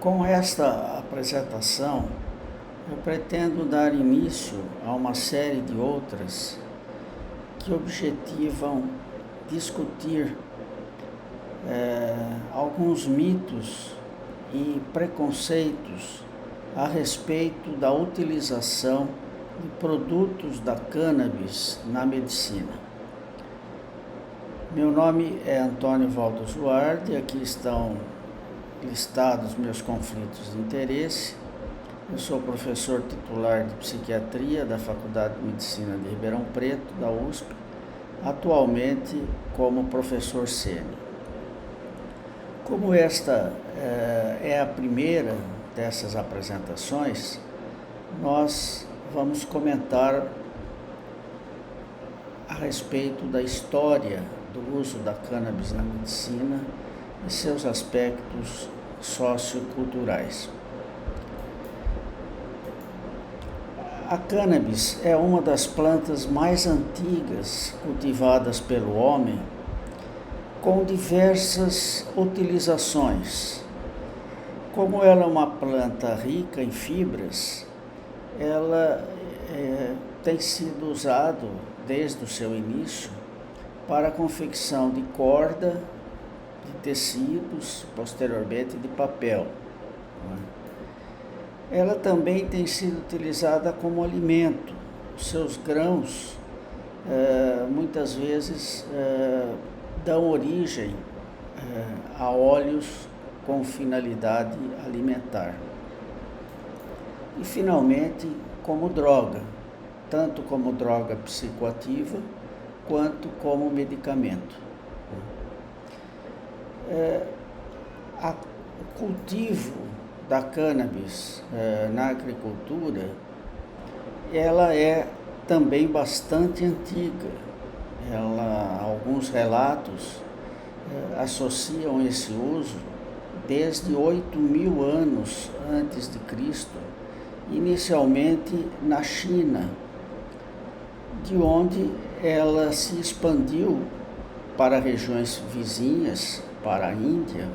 Com esta apresentação, eu pretendo dar início a uma série de outras que objetivam discutir alguns mitos e preconceitos a respeito da utilização de produtos da cannabis na medicina. Meu nome é Antônio Valdo Zuardi, aqui estão listados meus conflitos de interesse. Eu sou professor titular de psiquiatria da Faculdade de Medicina de Ribeirão Preto, da USP, atualmente como professor sênior. Como esta é a primeira dessas apresentações, nós vamos comentar a respeito da história do uso da cannabis na medicina e seus aspectos socioculturais. A cannabis é uma das plantas mais antigas cultivadas pelo homem, com diversas utilizações. Como ela é uma planta rica em fibras, ela tem sido usada desde o seu início para a confecção de corda, de tecidos, posteriormente de papel. Ela também tem sido utilizada como alimento. Os seus grãos muitas vezes dão origem a óleos com finalidade alimentar. E finalmente como droga, tanto como droga psicoativa quanto como medicamento. O cultivo da cannabis na agricultura, ela é também bastante antiga. Alguns relatos associam esse uso desde 8.000 anos antes de Cristo, inicialmente na China, de onde ela se expandiu para regiões vizinhas, para a Índia,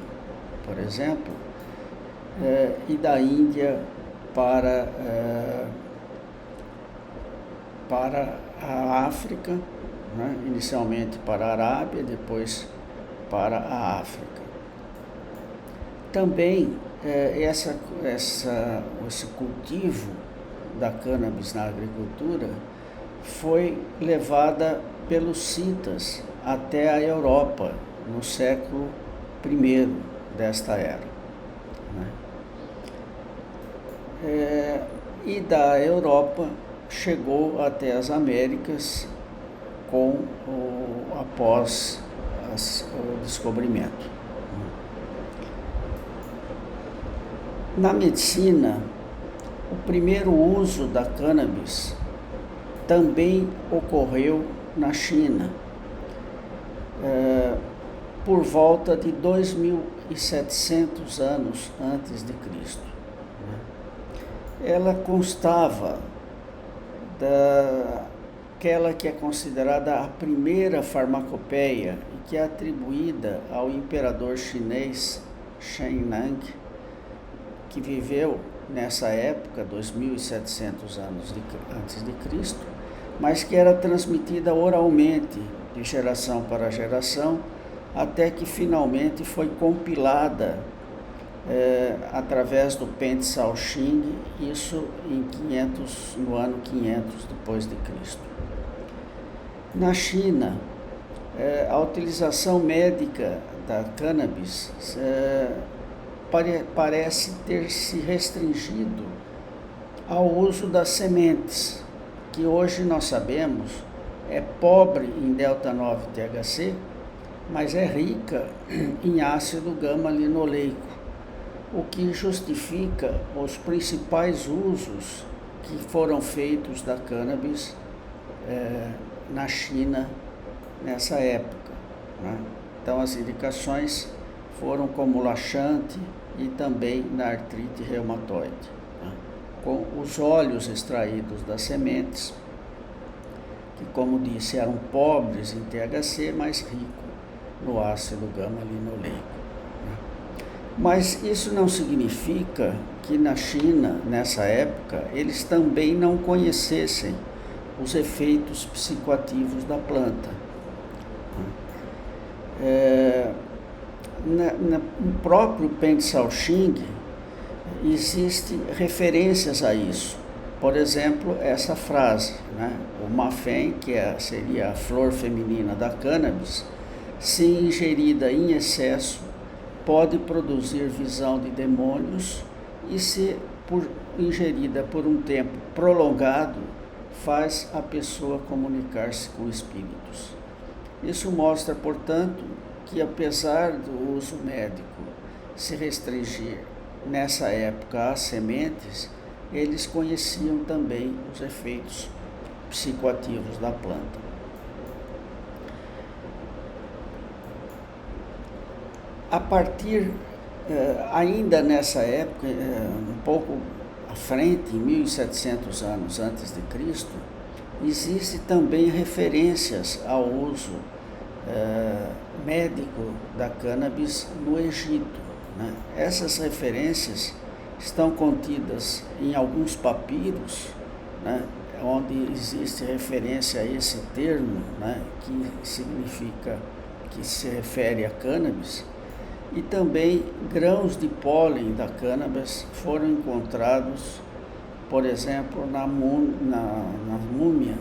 por exemplo, e da Índia para a África, né? Inicialmente para a Arábia, depois para a África. Também esse cultivo da cannabis na agricultura foi levada pelos citas até a Europa no século I desta era. E da Europa chegou até as Américas após o descobrimento. Na medicina, o primeiro uso da cannabis também ocorreu na China, por volta de 2.700 anos antes de Cristo. Ela constava daquela que é considerada a primeira farmacopeia e que é atribuída ao imperador chinês Shen Nang, que viveu nessa época, 2.700 anos antes de Cristo, mas que era transmitida oralmente, de geração para geração, até que finalmente foi compilada através do Pente Shaoxing, isso no ano 500 depois de Cristo. Na China, a utilização médica da cannabis parece ter se restringido ao uso das sementes, que hoje nós sabemos é pobre em delta-9-THC, mas é rica em ácido gama-linoleico, o que justifica os principais usos que foram feitos da cannabis na China nessa época, né? Então as indicações foram como laxante e também na artrite reumatoide, né? Com os óleos extraídos das sementes, que, como disse, eram pobres em THC, mas ricos no ácido gama-linoleico. Mas isso não significa que na China, nessa época, eles também não conhecessem os efeitos psicoativos da planta. No próprio Peng Shaoxing existem referências a isso. Por exemplo, essa frase, né? O Mafeng, que seria a flor feminina da cannabis, se ingerida em excesso, pode produzir visão de demônios e, se ingerida por um tempo prolongado, faz a pessoa comunicar-se com espíritos. Isso mostra, portanto, que apesar do uso médico se restringir nessa época às sementes, eles conheciam também os efeitos psicoativos da planta. A partir, ainda nessa época, um pouco à frente, em 1700 anos antes de Cristo, existem também referências ao uso médico da cannabis no Egito, né? Essas referências estão contidas em alguns papiros, né, onde existe referência a esse termo, né, que significa, que se refere a cannabis, e também grãos de pólen da cannabis foram encontrados, por exemplo, na múmia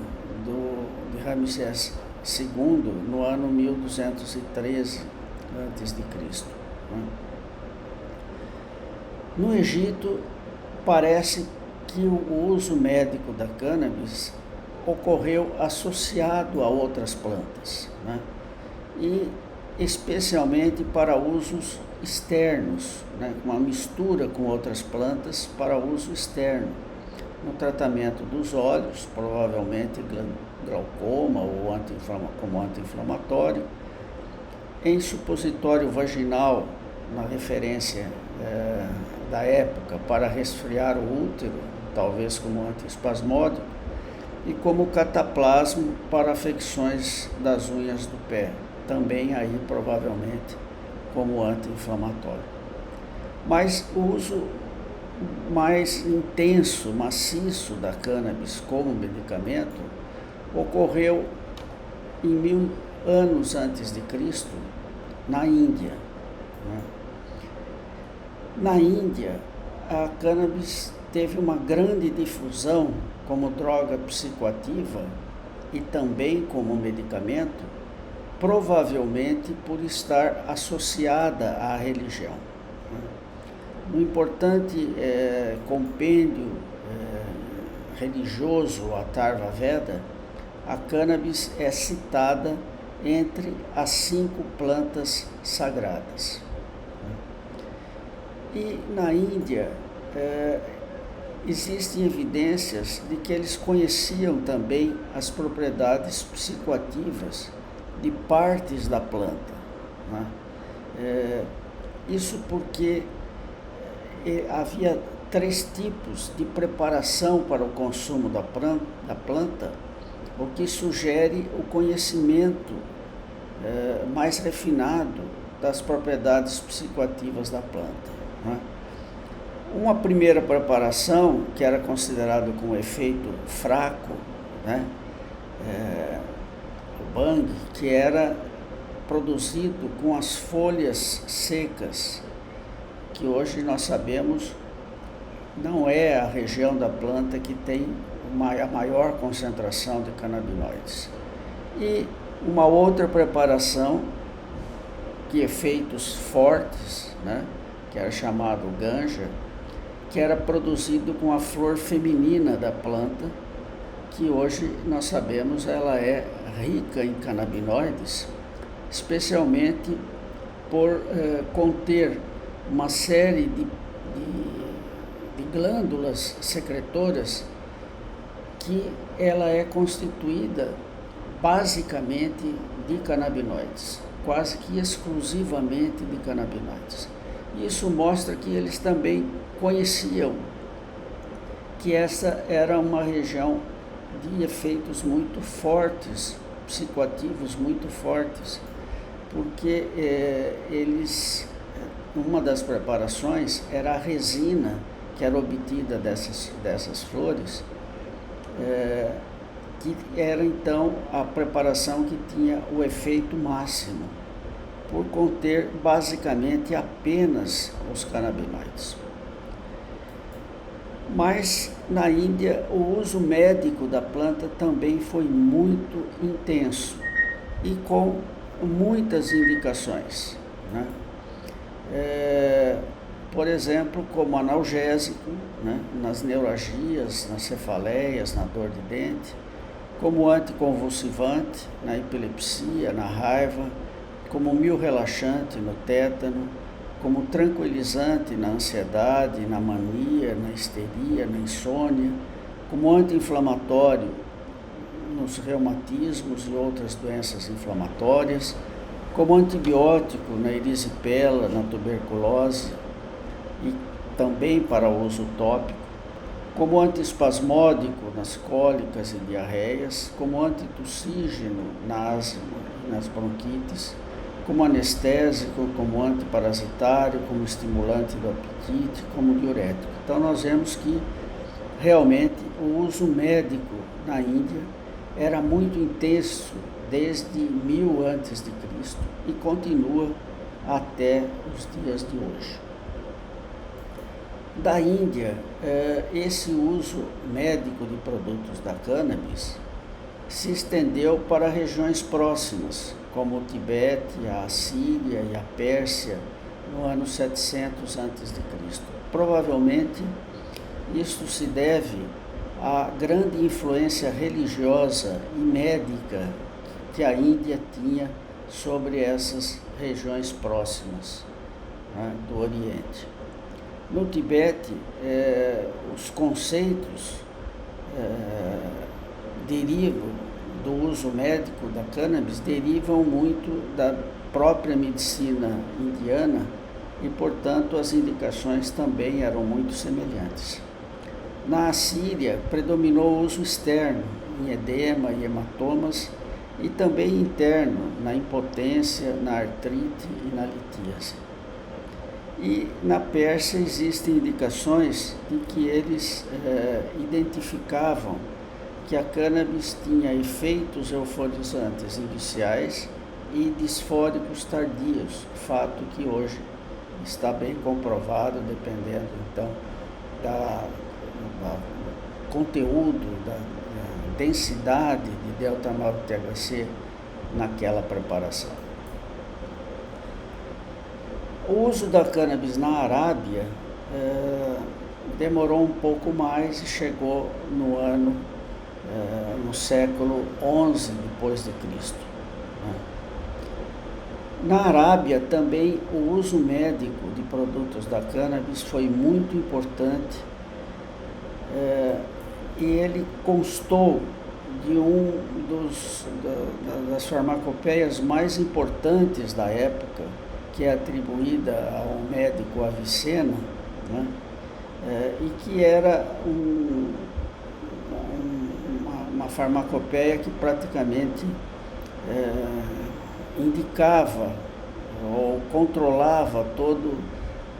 de Ramsés II, no ano 1213 a.C. No Egito, parece que o uso médico da cannabis ocorreu associado a outras plantas, né? E especialmente para usos externos, né? Uma mistura com outras plantas para uso externo, no tratamento dos olhos, provavelmente glaucoma ou como anti-inflamatório, em supositório vaginal, na referência da época, para resfriar o útero, talvez como antiespasmódico, e como cataplasma para afecções das unhas do pé, também aí provavelmente como anti-inflamatório. Mas o uso mais intenso, maciço da cannabis como medicamento ocorreu em 1000 anos antes de Cristo, na Índia, né? Na Índia, a cannabis teve uma grande difusão como droga psicoativa e também como medicamento, provavelmente por estar associada à religião. No importante compêndio religioso Atharva Veda, a cannabis é citada entre as 5 plantas sagradas. E na Índia existem evidências de que eles conheciam também as propriedades psicoativas de partes da planta, né? Isso porque havia 3 tipos de preparação para o consumo da planta, o que sugere o conhecimento mais refinado das propriedades psicoativas da planta, né? Uma primeira preparação, que era considerado com efeito fraco, né, o bang, que era produzido com as folhas secas, que hoje nós sabemos não é a região da planta que tem a maior concentração de canabinoides. E uma outra preparação de efeitos fortes, né, que era chamado ganja, que era produzido com a flor feminina da planta, que hoje nós sabemos ela é rica em canabinoides, especialmente por conter uma série de glândulas secretoras, que ela é constituída basicamente de canabinoides, quase que exclusivamente de canabinoides. Isso mostra que eles também conheciam que essa era uma região de efeitos muito fortes, psicoativos muito fortes, porque eles uma das preparações era a resina que era obtida dessas flores, que era então a preparação que tinha o efeito máximo, por conter basicamente apenas os canabinoides. Mas na Índia o uso médico da planta também foi muito intenso e com muitas indicações, né? Por exemplo, como analgésico, né, nas neuralgias, nas cefaleias, na dor de dente, como anticonvulsivante na epilepsia, na raiva, como miorrelaxante no tétano, como tranquilizante na ansiedade, na mania, na histeria, na insônia, como anti-inflamatório nos reumatismos e outras doenças inflamatórias, como antibiótico na erisipela, na tuberculose e também para uso tópico, como antiespasmódico nas cólicas e diarreias, como antitussígeno na asma e nas bronquites, como anestésico, como antiparasitário, como estimulante do apetite, como diurético. Então nós vemos que realmente o uso médico na Índia era muito intenso desde 1000 a.C. e continua até os dias de hoje. Da Índia, esse uso médico de produtos da cannabis se estendeu para regiões próximas, como o Tibete, a Assíria e a Pérsia, no ano 700 a.C. Provavelmente, isto se deve à grande influência religiosa e médica que a Índia tinha sobre essas regiões próximas, né, do Oriente. No Tibete, os conceitos do uso médico da cannabis derivam muito da própria medicina indiana e, portanto, as indicações também eram muito semelhantes. Na Assíria, predominou o uso externo, em edema e hematomas, e também interno, na impotência, na artrite e na litíase. E na Pérsia existem indicações de que eles identificavam que a cannabis tinha efeitos euforizantes iniciais e disfóricos tardios, fato que hoje está bem comprovado, dependendo então do conteúdo, da densidade de delta-9-THC naquela preparação. O uso da cannabis na Arábia demorou um pouco mais e chegou no século XI depois de Cristo. Na Arábia também o uso médico de produtos da cannabis foi muito importante e ele constou de das farmacopeias mais importantes da época, que é atribuída ao médico Avicena, né? E que era uma farmacopeia que praticamente indicava ou controlava todo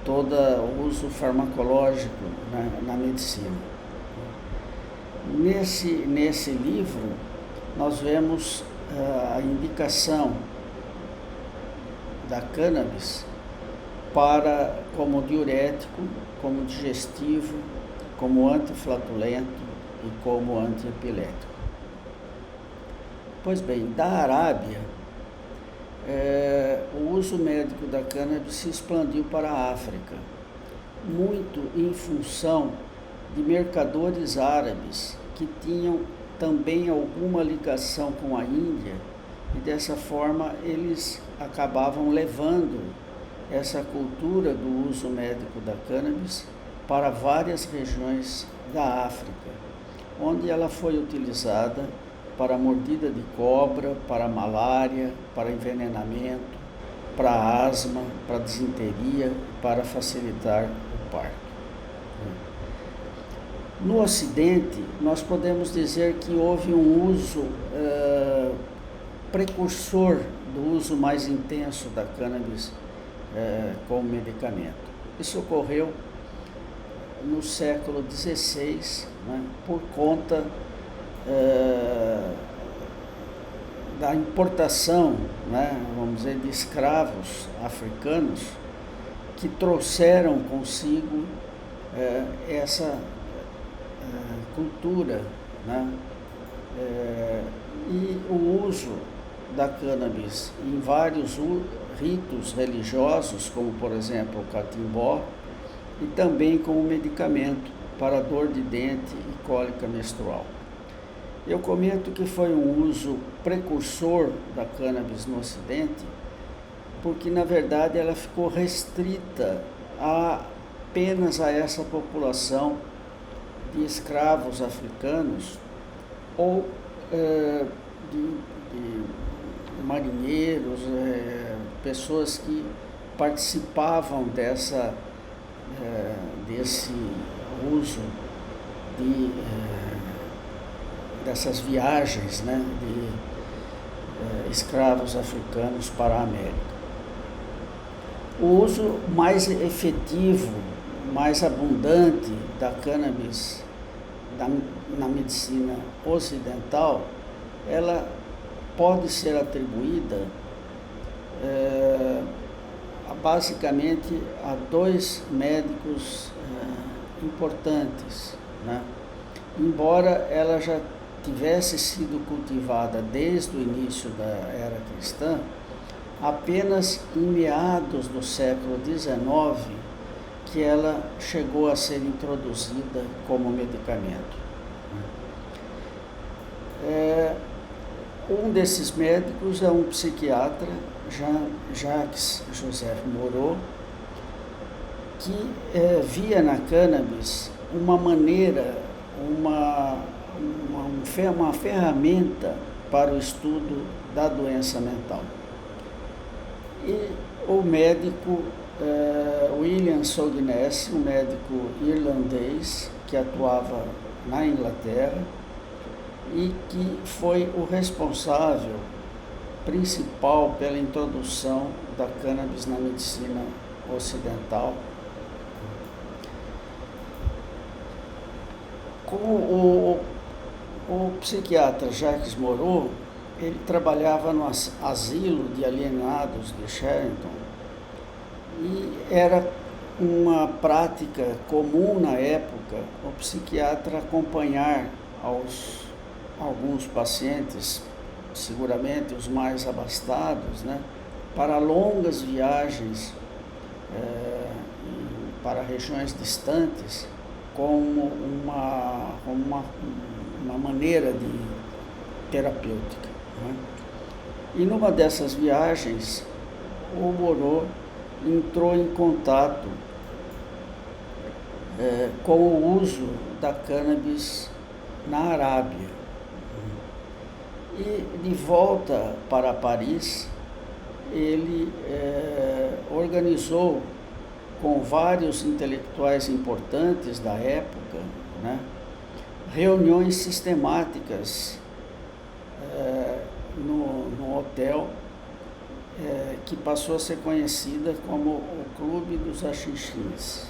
o uso farmacológico, né, na medicina. Nesse livro, nós vemos a indicação da cannabis como diurético, como digestivo, como antiflatulento e como antiepilético. Pois bem, da Arábia, o uso médico da cannabis se expandiu para a África, muito em função de mercadores árabes que tinham também alguma ligação com a Índia, e dessa forma eles acabavam levando essa cultura do uso médico da cannabis para várias regiões da África, onde ela foi utilizada para mordida de cobra, para malária, para envenenamento, para asma, para disenteria, para facilitar o parto. No Ocidente, nós podemos dizer que houve um uso precursor do uso mais intenso da cannabis como medicamento. Isso ocorreu no século XVI, né, por conta da importação, né, vamos dizer, de escravos africanos que trouxeram consigo essa cultura, né, e o uso da cannabis em vários ritos religiosos, como por exemplo o catimbó, e também como medicamento para dor de dente e cólica menstrual. Eu comento que foi um uso precursor da cannabis no Ocidente, porque na verdade ela ficou restrita apenas a essa população de escravos africanos ou de marinheiros, pessoas que participavam desse uso dessas viagens, né, de escravos africanos para a América. O uso mais efetivo, mais abundante da cannabis na medicina ocidental, ela pode ser atribuída basicamente a dois médicos importantes, né? Embora ela já tivesse sido cultivada desde o início da era cristã, apenas em meados do século XIX que ela chegou a ser introduzida como medicamento. Um desses médicos é um psiquiatra, Jacques Joseph Moreau, que via na cannabis uma maneira, uma ferramenta para o estudo da doença mental. E o médico William Sogness, um médico irlandês que atuava na Inglaterra e que foi o responsável principal pela introdução da cannabis na medicina ocidental. Como o psiquiatra Jacques Moreau, ele trabalhava no asilo de alienados de Sherrington e era uma prática comum na época o psiquiatra acompanhar alguns pacientes, seguramente os mais abastados, né, para longas viagens para regiões distantes, como uma maneira de terapêutica, né? E numa dessas viagens, o Moreau entrou em contato com o uso da cannabis na Arábia. E de volta para Paris, ele organizou com vários intelectuais importantes da época, né, reuniões sistemáticas no hotel que passou a ser conhecida como o Clube dos Haxixinos.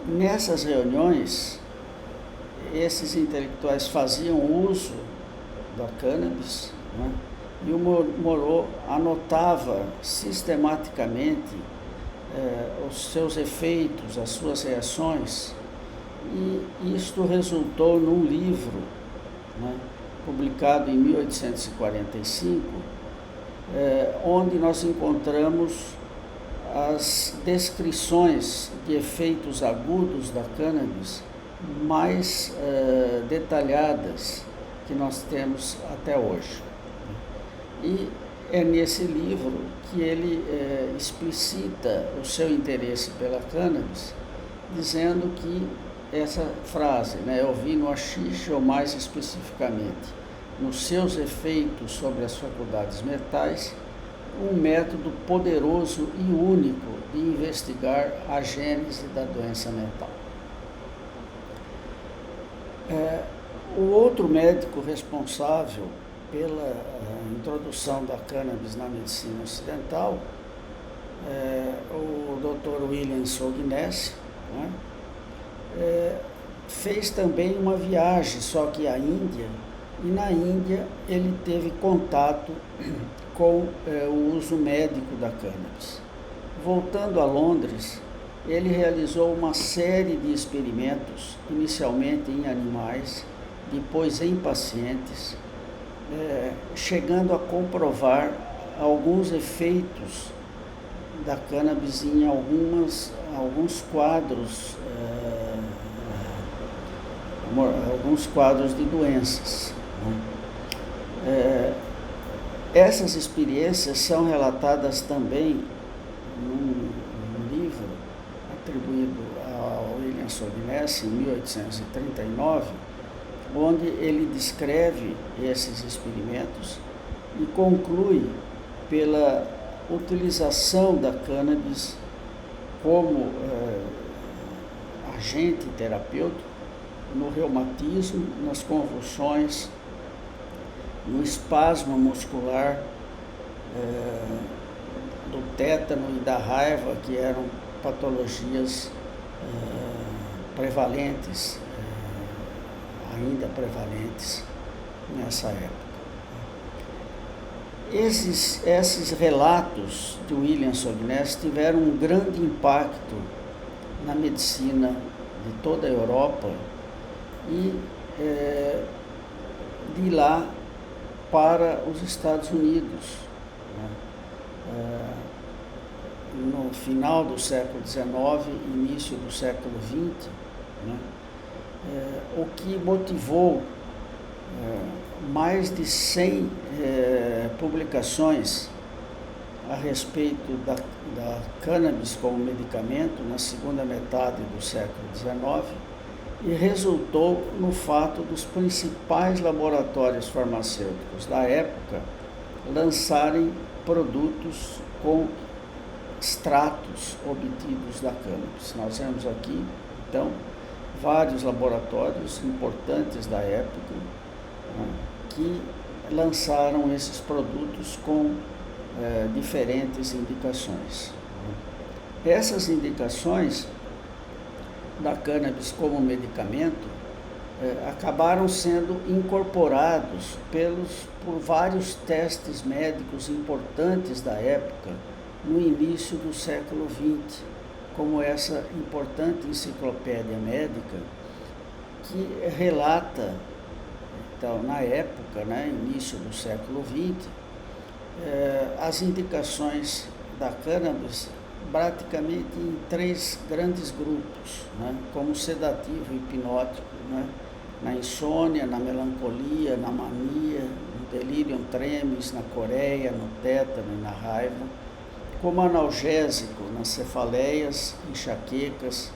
Nessas reuniões, esses intelectuais faziam uso da cannabis, né, e o Moreau anotava sistematicamente os seus efeitos, as suas reações, e isto resultou num livro, né, publicado em 1845, onde nós encontramos as descrições de efeitos agudos da cannabis mais detalhadas que nós temos até hoje. E é nesse livro que ele explicita o seu interesse pela cannabis, dizendo que essa frase, né, eu vi no haxixe, ou mais especificamente, nos seus efeitos sobre as faculdades mentais, um método poderoso e único de investigar a gênese da doença mental. O outro médico responsável pela introdução da cannabis na medicina ocidental, o Dr. William Solness, né, fez também uma viagem, só que à Índia, e na Índia ele teve contato com o uso médico da cannabis. Voltando a Londres, ele realizou uma série de experimentos, inicialmente em animais, depois em pacientes, chegando a comprovar alguns efeitos da cannabis em alguns quadros de doenças. Essas experiências são relatadas também num livro atribuído ao William Solness, em 1839, onde ele descreve esses experimentos e conclui pela utilização da cannabis como agente terapêutico no reumatismo, nas convulsões, no espasmo muscular, do tétano e da raiva, que eram patologias prevalentes, ainda prevalentes nessa época. Esses relatos de William Solness tiveram um grande impacto na medicina de toda a Europa e de lá para os Estados Unidos, no final do século XIX, início do século XX, o que motivou mais de 100 publicações a respeito da cannabis como medicamento na segunda metade do século XIX e resultou no fato dos principais laboratórios farmacêuticos da época lançarem produtos com extratos obtidos da cannabis. Nós temos aqui, então, vários laboratórios importantes da época, que lançaram esses produtos com diferentes indicações. Essas indicações da cannabis como medicamento acabaram sendo incorporados por vários testes médicos importantes da época no início do século XX, como essa importante enciclopédia médica que relata, então, na época, início do século XX, as indicações da cannabis praticamente em 3 grandes grupos, como sedativo e hipnótico, na insônia, na melancolia, na mania, no delirium tremens, na coreia, no tétano e na raiva, como analgésico nas cefaleias, enxaquecas,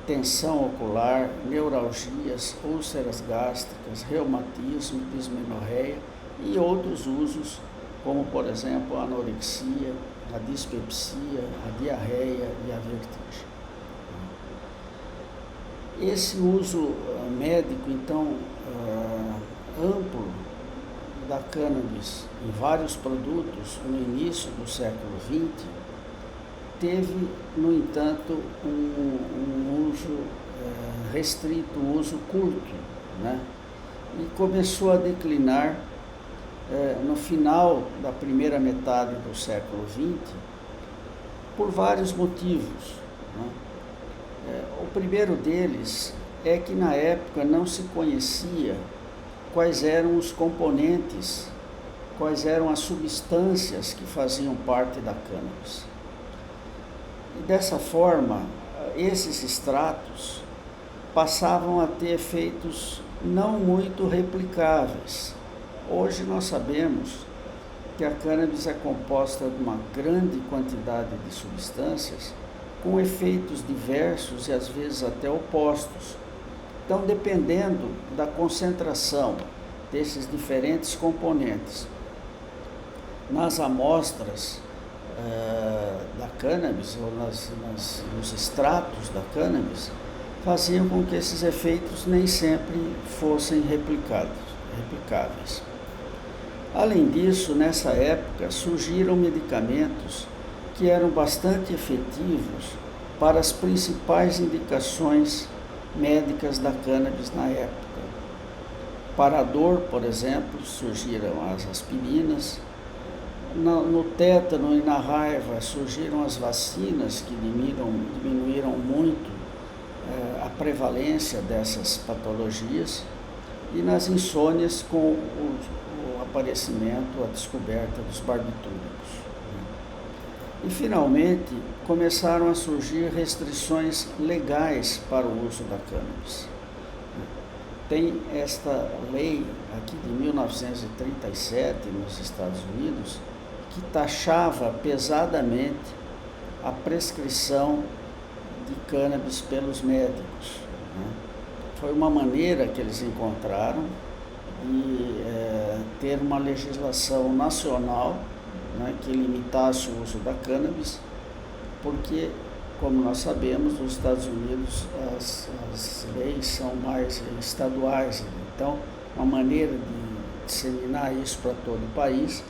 tensão ocular, neuralgias, úlceras gástricas, reumatismo, dismenorreia e outros usos, como, por exemplo, a anorexia, a dispepsia, a diarreia e a vertigem. Esse uso médico, então, amplo da cannabis em vários produtos no início do século XX, teve, no entanto, um uso restrito, um uso curto, e começou a declinar no final da primeira metade do século XX, por vários motivos. O primeiro deles é que na época não se conhecia quais eram os componentes, quais eram as substâncias que faziam parte da cannabis. E dessa forma, esses extratos passavam a ter efeitos não muito replicáveis. Hoje nós sabemos que a cannabis é composta de uma grande quantidade de substâncias com efeitos diversos e às vezes até opostos. Então, dependendo da concentração desses diferentes componentes nas amostras da cannabis ou nos extratos da cannabis, faziam com que esses efeitos nem sempre fossem replicáveis. Além disso, nessa época surgiram medicamentos que eram bastante efetivos para as principais indicações médicas da cannabis na época. Para a dor, por exemplo, surgiram as aspirinas. No tétano e na raiva surgiram as vacinas que diminuíram muito a prevalência dessas patologias, e nas insônias com o aparecimento, a descoberta dos barbitúricos. E finalmente começaram a surgir restrições legais para o uso da cannabis. Tem esta lei aqui de 1937 nos Estados Unidos que taxava pesadamente a prescrição de cannabis pelos médicos. Foi uma maneira que eles encontraram de ter uma legislação nacional, que limitasse o uso da cannabis, porque, como nós sabemos, nos Estados Unidos as leis são mais estaduais. Então, uma maneira de disseminar isso para todo o país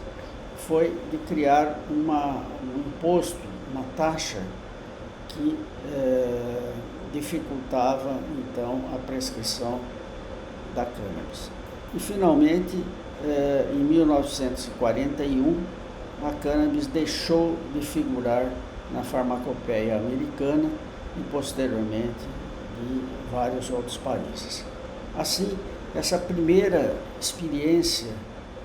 foi de criar um imposto, uma taxa que dificultava, então, a prescrição da cannabis. E, finalmente, em 1941, a cannabis deixou de figurar na farmacopeia americana e, posteriormente, de vários outros países. Assim, essa primeira experiência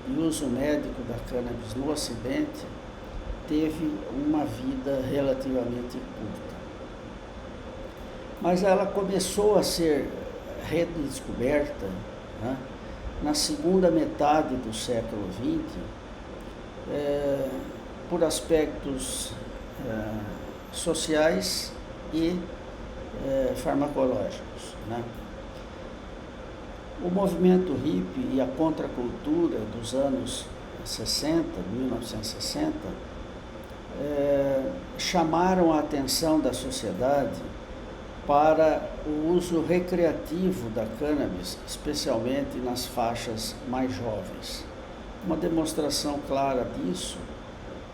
de uso médico da cannabis no Ocidente teve uma vida relativamente curta. Mas ela começou a ser redescoberta, na segunda metade do século XX, por aspectos sociais e farmacológicos. O movimento hippie e a contracultura dos anos 60, 1960, chamaram a atenção da sociedade para o uso recreativo da cannabis, especialmente nas faixas mais jovens. Uma demonstração clara disso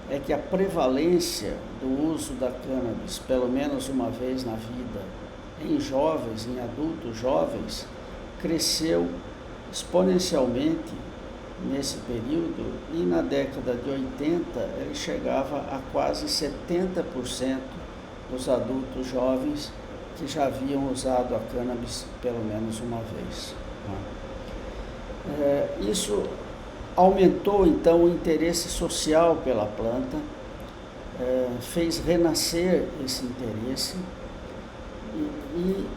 é que a prevalência do uso da cannabis, pelo menos uma vez na vida, em jovens, em adultos jovens, cresceu exponencialmente nesse período, e na década de 80 ele chegava a quase 70% dos adultos jovens que já haviam usado a cannabis pelo menos uma vez. Isso aumentou então o interesse social pela planta, fez renascer esse interesse e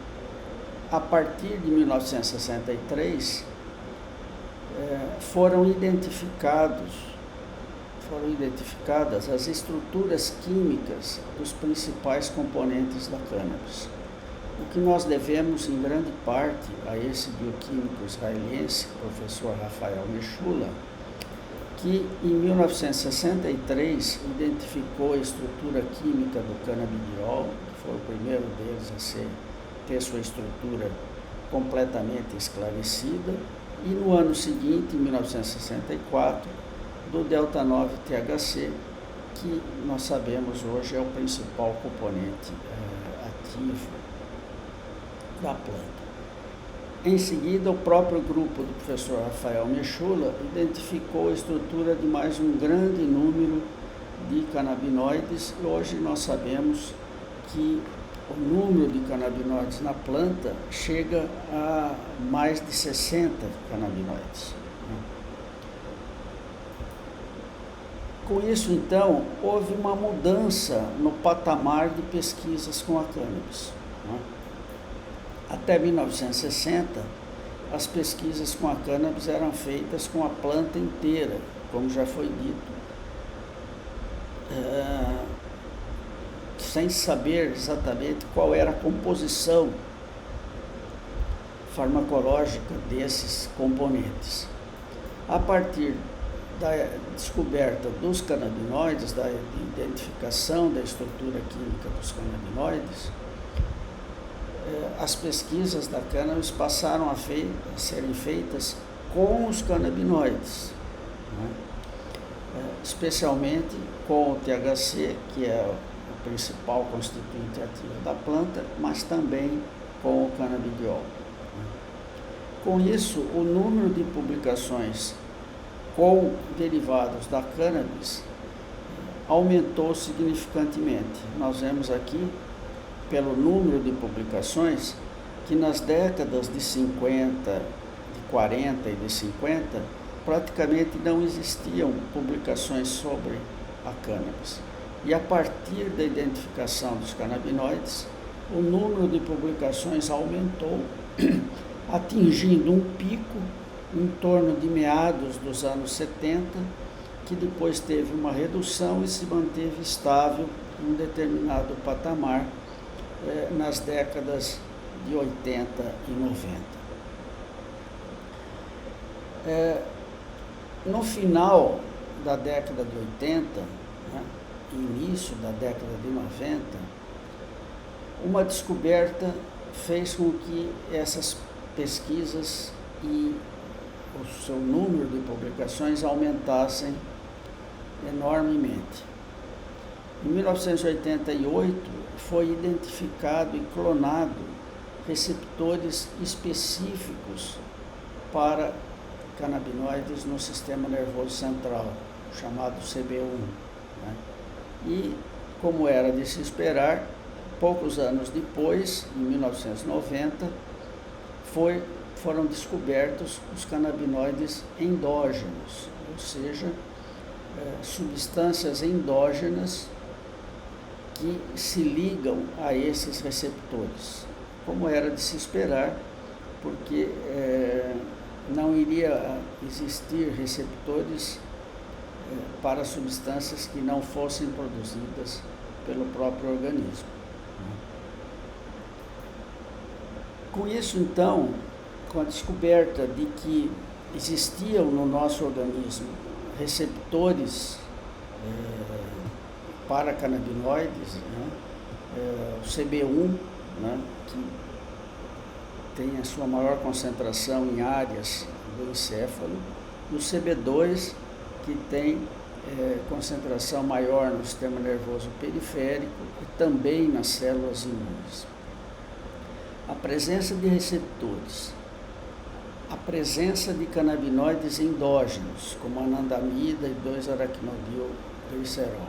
a partir de 1963 foram identificadas as estruturas químicas dos principais componentes da cannabis. O que nós devemos, em grande parte, a esse bioquímico israelense, professor Rafael Mechula, que em 1963 identificou a estrutura química do canabidiol, que foi o primeiro deles a ter sua estrutura completamente esclarecida, e no ano seguinte, em 1964, do delta-9-THC, que nós sabemos hoje é o principal componente ativo da planta. Em seguida, o próprio grupo do professor Rafael Mechula identificou a estrutura de mais um grande número de canabinoides, e hoje nós sabemos que o número de canabinoides na planta chega a mais de 60 canabinoides. Com isso, então, houve uma mudança no patamar de pesquisas com a cannabis. Até 1960, as pesquisas com a cannabis eram feitas com a planta inteira, como já foi dito, sem saber exatamente qual era a composição farmacológica desses componentes. A partir da descoberta dos canabinoides, da identificação da estrutura química dos canabinoides, as pesquisas da cannabis passaram a serem feitas com os canabinoides, né? Especialmente com o THC, que é o principal constituinte ativo da planta, mas também com o canabidiol. Com isso, o número de publicações com derivados da cannabis aumentou significantemente. Nós vemos aqui, pelo número de publicações, que nas décadas de 50, de 40 e de 50, praticamente não existiam publicações sobre a cannabis. E a partir da identificação dos canabinoides, o número de publicações aumentou, atingindo um pico em torno de meados dos anos 70, que depois teve uma redução e se manteve estável em um determinado patamar nas décadas de 80 e 90. No final da década de 80, né, início da década de 90, uma descoberta fez com que essas pesquisas e o seu número de publicações aumentassem enormemente. Em 1988, foi identificado e clonado receptores específicos para canabinoides no sistema nervoso central, chamado CB1. Né? E, como era de se esperar, poucos anos depois, em 1990, foram descobertos os canabinoides endógenos, ou seja, substâncias endógenas que se ligam a esses receptores, como era de se esperar, porque não iria existir receptores para substâncias que não fossem produzidas pelo próprio organismo. Com isso, então, com a descoberta de que existiam no nosso organismo receptores para canabinoides, né? O CB1, né? Que tem a sua maior concentração em áreas do encéfalo, e o CB2, que tem concentração maior no sistema nervoso periférico e também nas células imunes. A presença de receptores, a presença de canabinoides endógenos, como anandamida e 2-araquinodilglicerol,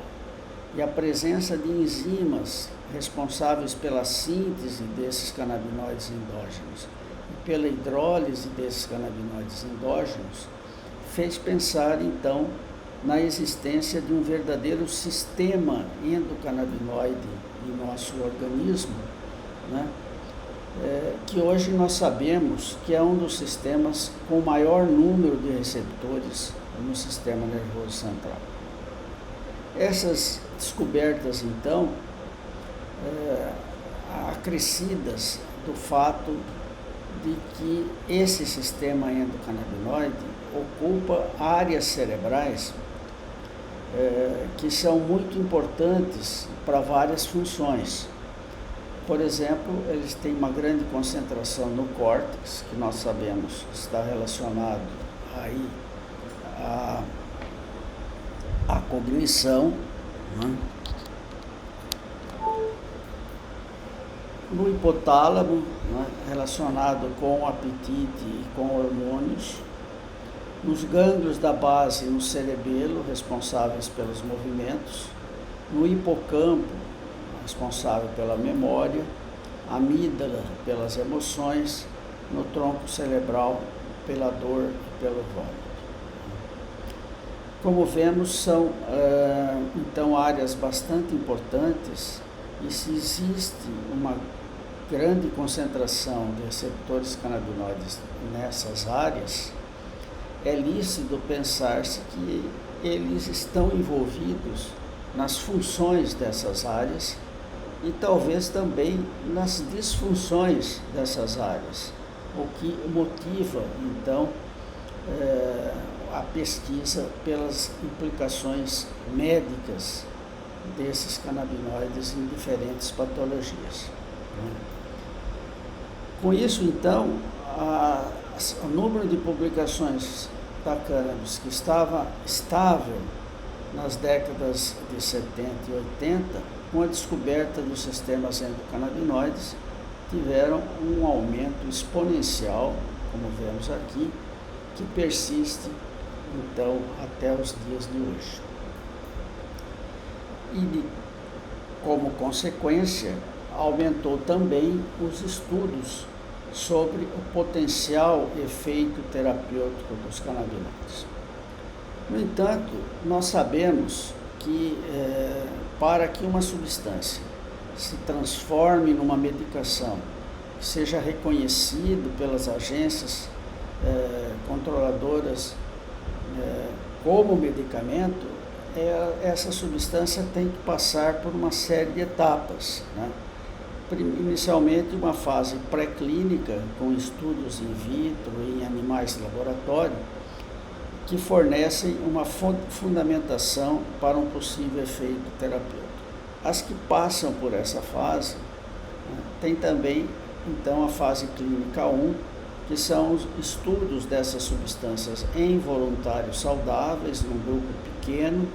e a presença de enzimas responsáveis pela síntese desses canabinoides endógenos e pela hidrólise desses canabinoides endógenos, fez pensar, então, na existência de um verdadeiro sistema endocannabinoide em nosso organismo, né? Que hoje nós sabemos que é um dos sistemas com maior número de receptores no sistema nervoso central. Essas descobertas, então, acrescidas do fato de que esse sistema endocannabinoide ocupa áreas cerebrais que são muito importantes para várias funções. Por exemplo, eles têm uma grande concentração no córtex, que nós sabemos está relacionado aí à cognição, né? No hipotálamo, né? Relacionado com o apetite e com hormônios, nos gânglios da base no cerebelo, responsáveis pelos movimentos, no hipocampo, responsável pela memória, amígdala pelas emoções, no tronco cerebral pela dor e pelo vômito. Como vemos, são então áreas bastante importantes, e se existe uma grande concentração de receptores canabinoides nessas áreas, é lícito pensar-se que eles estão envolvidos nas funções dessas áreas e talvez também nas disfunções dessas áreas, o que motiva, então, a pesquisa pelas implicações médicas desses canabinoides em diferentes patologias. Com isso, então, o número de publicações da cannabis, que estava estável nas décadas de 70 e 80, com a descoberta dos sistemas endocannabinoides, tiveram um aumento exponencial, como vemos aqui, que persiste, então, até os dias de hoje. E, como consequência, aumentou também os estudos sobre o potencial efeito terapêutico dos canabinoides. No entanto, nós sabemos que para que uma substância se transforme numa medicação, seja reconhecido pelas agências controladoras como medicamento, essa substância tem que passar por uma série de etapas, né? Inicialmente uma fase pré-clínica com estudos in vitro em animais de laboratório que fornecem uma fundamentação para um possível efeito terapêutico. As que passam por essa fase, né, tem também então a fase clínica 1, que são os estudos dessas substâncias em voluntários saudáveis, num grupo pequeno,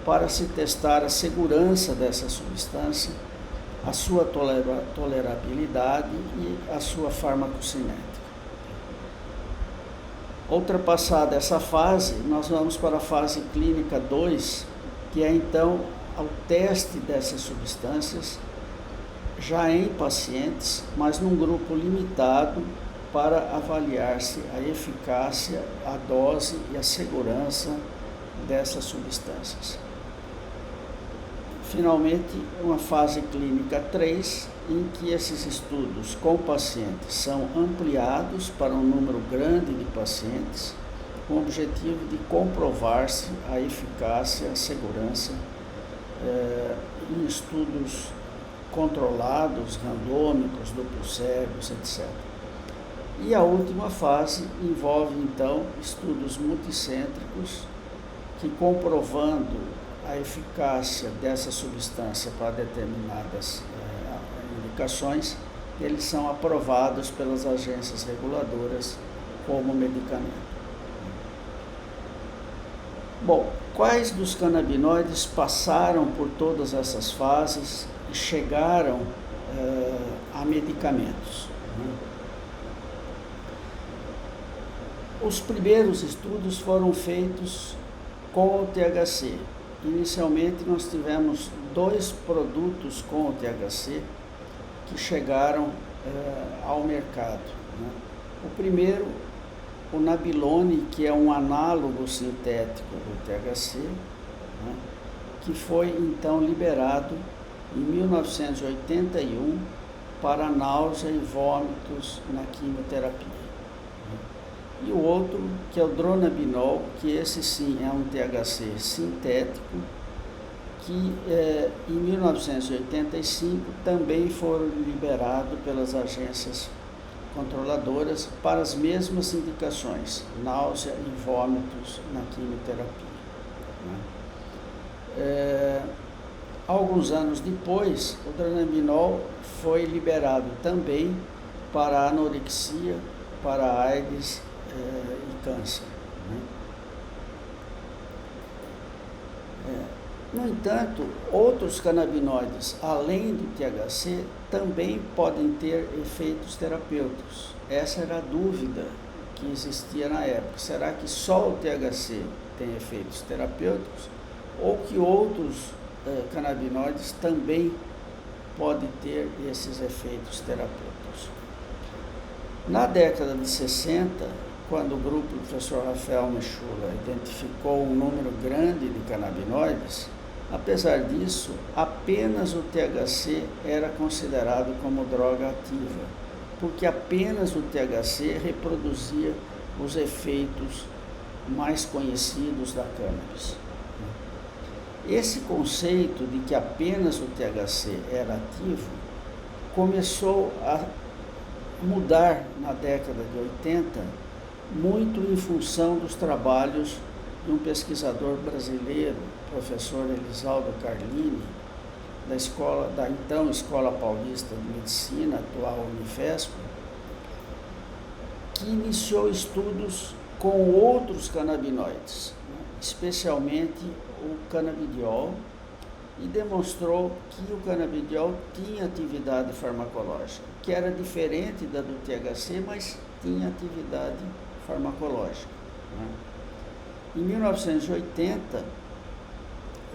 para se testar a segurança dessa substância, a sua tolerabilidade e a sua farmacocinética. Ultrapassada essa fase, nós vamos para a fase clínica 2, que é então o teste dessas substâncias já em pacientes, mas num grupo limitado, para avaliar-se a eficácia, a dose e a segurança dessas substâncias. Finalmente, uma fase clínica 3, em que esses estudos com pacientes são ampliados para um número grande de pacientes, com o objetivo de comprovar-se a eficácia, a segurança em estudos controlados, randômicos, duplos cegos, etc. E a última fase envolve, então, estudos multicêntricos que, comprovando a eficácia dessa substância para determinadas indicações, eles são aprovados pelas agências reguladoras como medicamento. Bom, quais dos canabinoides passaram por todas essas fases e chegaram a medicamentos? Os primeiros estudos foram feitos com o THC. Inicialmente nós tivemos 2 produtos com o THC que chegaram ao mercado, né? O primeiro, o Nabilone, que é um análogo sintético do THC, né? Que foi então liberado em 1981 para náusea e vômitos na quimioterapia. E o outro, que é o Dronabinol, que esse sim é um THC sintético, que em 1985 também foram liberados pelas agências controladoras para as mesmas indicações, náusea e vômitos na quimioterapia. Alguns anos depois, o Dronabinol foi liberado também para anorexia, para AIDS e câncer. No entanto, outros canabinoides, além do THC, também podem ter efeitos terapêuticos. Essa era a dúvida que existia na época. Será que só o THC tem efeitos terapêuticos ou que outros canabinoides também podem ter esses efeitos terapêuticos? Na década de 60, quando o grupo do professor Rafael Mechula identificou um número grande de canabinoides, apesar disso, apenas o THC era considerado como droga ativa, porque apenas o THC reproduzia os efeitos mais conhecidos da cannabis. Esse conceito de que apenas o THC era ativo começou a mudar na década de 80, muito em função dos trabalhos de um pesquisador brasileiro, professor Elisaldo Carlini, da então Escola Paulista de Medicina, atual Unifesp, que iniciou estudos com outros canabinoides, né, especialmente o canabidiol, e demonstrou que o canabidiol tinha atividade farmacológica, que era diferente da do THC, mas tinha atividade farmacológica, né. Em 1980,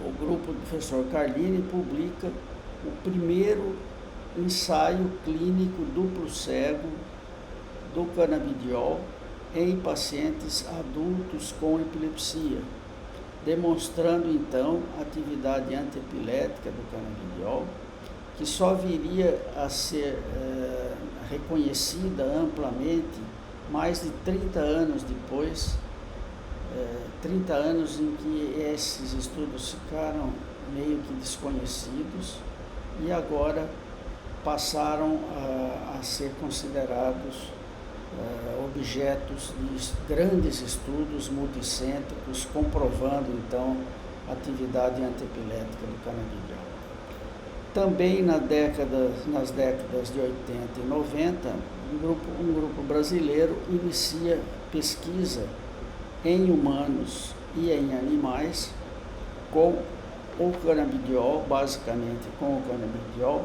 o grupo do professor Carlini publica o primeiro ensaio clínico duplo cego do canabidiol em pacientes adultos com epilepsia, demonstrando então a atividade antiepilética do canabidiol, que só viria a ser reconhecida amplamente mais de 30 anos depois, 30 anos em que esses estudos ficaram meio que desconhecidos e agora passaram a ser considerados objetos de grandes estudos multicêntricos, comprovando então a atividade antiepilética do canabidiol. Também nas décadas de 80 e 90, um grupo brasileiro inicia pesquisa em humanos e em animais com o canabidiol, basicamente com o canabidiol,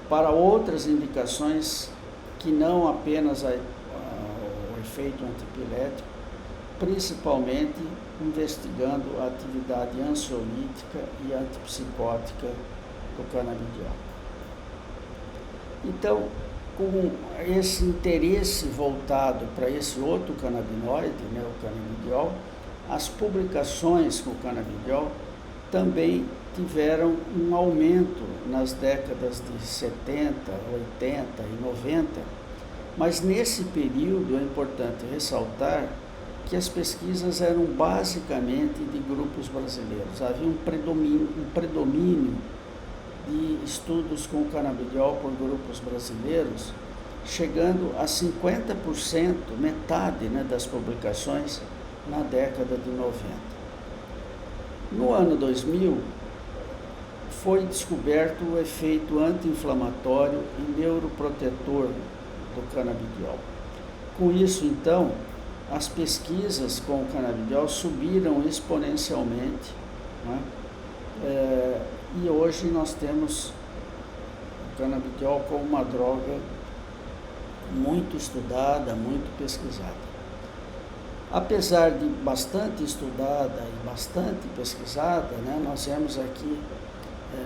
para outras indicações que não apenas o efeito antiepilético, principalmente investigando a atividade ansiolítica e antipsicótica do canabidiol. Então, com esse interesse voltado para esse outro canabinoide, né, o canabidiol, as publicações com o canabidiol também tiveram um aumento nas décadas de 70, 80 e 90, mas nesse período é importante ressaltar que as pesquisas eram basicamente de grupos brasileiros. Havia um predomínio de estudos com o canabidiol por grupos brasileiros, chegando a 50%, metade, né, das publicações na década de 90. No ano 2000, foi descoberto o efeito anti-inflamatório e neuroprotetor do canabidiol. Com isso, então, as pesquisas com o canabidiol subiram exponencialmente, né? E hoje nós temos o canabidiol como uma droga muito estudada, muito pesquisada. Apesar de bastante estudada e bastante pesquisada, né, nós vemos aqui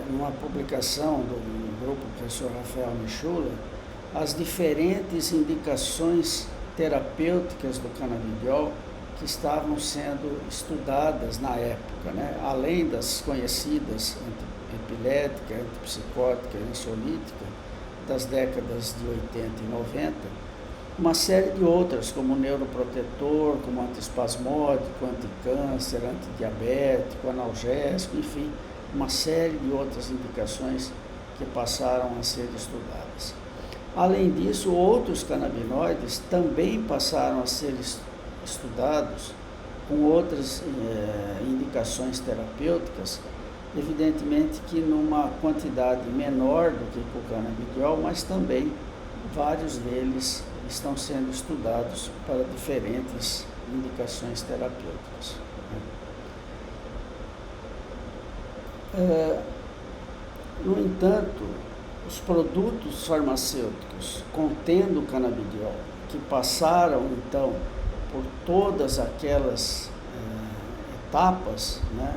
numa publicação do grupo do professor Rafael Michula, as diferentes indicações terapêuticas do canabidiol que estavam sendo estudadas na época, né? Além das conhecidas antiepilética, antipsicótica e ansiolítica das décadas de 80 e 90, uma série de outras, como neuroprotetor, como antiespasmódico, anticâncer, antidiabético, analgésico, enfim, uma série de outras indicações que passaram a ser estudadas. Além disso, outros canabinoides também passaram a ser estudados com outras indicações terapêuticas, evidentemente que numa quantidade menor do que o canabidiol, mas também vários deles estão sendo estudados para diferentes indicações terapêuticas. No entanto, os produtos farmacêuticos contendo canabidiol, que passaram então por todas aquelas etapas, né,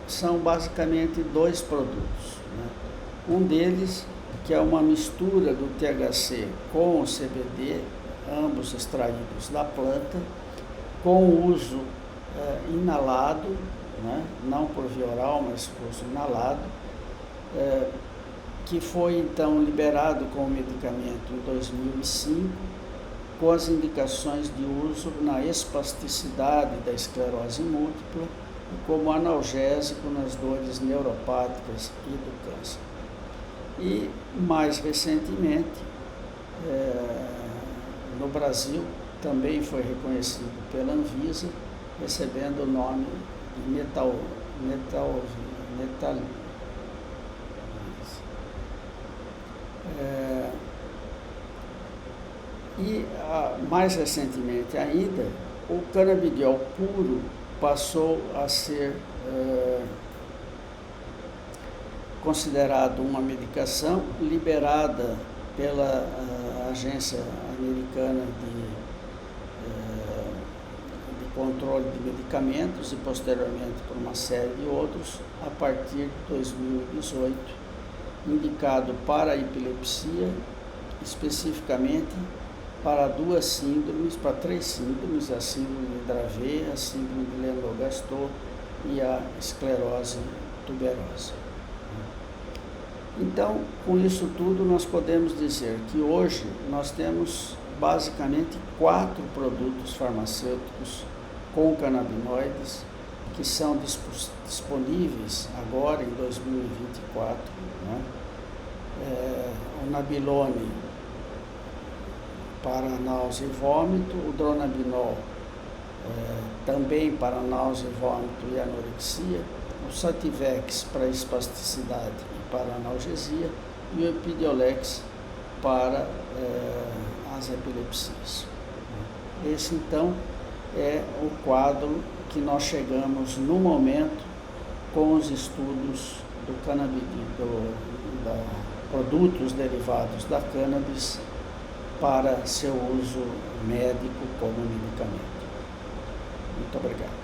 são basicamente dois produtos, né? Um deles, que é uma mistura do THC com o CBD, ambos extraídos da planta, com uso inalado, né? Não por via oral, mas por uso inalado, que foi então liberado como medicamento em 2005, com as indicações de uso na espasticidade da esclerose múltipla e como analgésico nas dores neuropáticas e do câncer. E, mais recentemente, no Brasil, também foi reconhecido pela Anvisa, recebendo o nome de E mais recentemente ainda, o canabidiol puro passou a ser considerado uma medicação liberada pela Agência Americana de Controle de Medicamentos e posteriormente por uma série de outros, a partir de 2018, indicado para a epilepsia, especificamente para duas síndromes, para três síndromes, a síndrome de Dravet, a síndrome de Lennox-Gastaut e a esclerose tuberosa. Então, com isso tudo, nós podemos dizer que hoje nós temos basicamente 4 produtos farmacêuticos com canabinoides que são disponíveis agora em 2024, né? O Nabilone para náusea e vômito, o Dronabinol também para náusea, vômito e anorexia, o Sativex para espasticidade e para analgesia e o Epidiolex para as epilepsias. Esse então é o quadro que nós chegamos no momento com os estudos do cannabis, produtos derivados da cannabis para seu uso médico como medicamento. Muito obrigado.